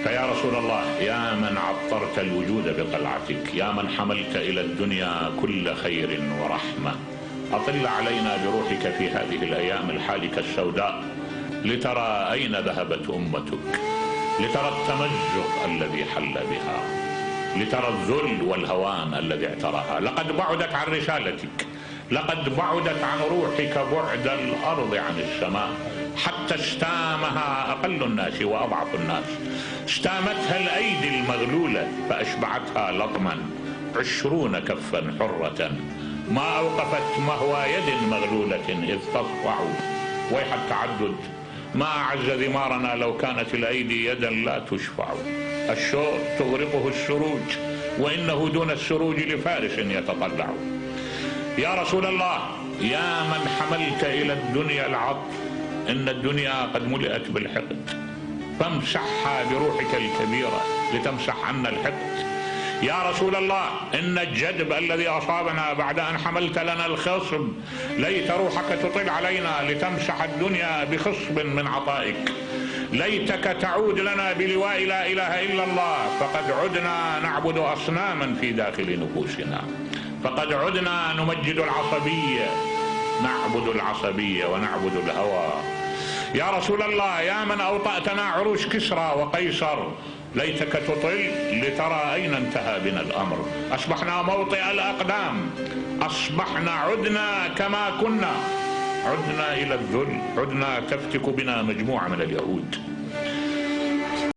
فيا رسول الله، يا من عطرت الوجود بقلعتك، يا من حملت إلى الدنيا كل خير ورحمة، أطل علينا بروحك في هذه الأيام الحالكة السوداء لترى أين ذهبت أمتك، لترى التمزق الذي حل بها، لترى الذل والهوان الذي اعتراها. لقد بعدت عن رسالتك، لقد بعدت عن روحك بعد الأرض عن السماء، حتى استامها أقل الناس وأضعف الناس، استامتها الأيدي المغلولة فأشبعتها لطما. 20 كفا حرة ما أوقفت مهوى يد مغلولة إذ تصفع. ويح التعدد، ما أعز ثمارنا لو كانت الأيدي يدا لا تشفع. الشوق تغرقه السروج، وإنه دون السروج لفارس يتطلع. يا رسول الله، يا من حملت إلى الدنيا العطف، إن الدنيا قد ملئت بالحقد، فامسحها بروحك الكبيرة لتمسح عنا الحقد. يا رسول الله، إن الجدب الذي أصابنا بعد أن حملت لنا الخصب، ليت روحك تطل علينا لتمسح الدنيا بخصب من عطائك. ليتك تعود لنا بلواء لا إله إلا الله، فقد عدنا نعبد أصناما في داخل نفوسنا، فقد عدنا نمجد العصبية، نعبد العصبية ونعبد الهوى. يا رسول الله، يا من أوطأتنا عروش كسرى وقيصر، ليتك تطل لترى أين انتهى بنا الأمر. أصبحنا موطئ الأقدام، أصبحنا عدنا كما كنا، عدنا إلى الذل، عدنا تفتك بنا مجموعة من اليهود.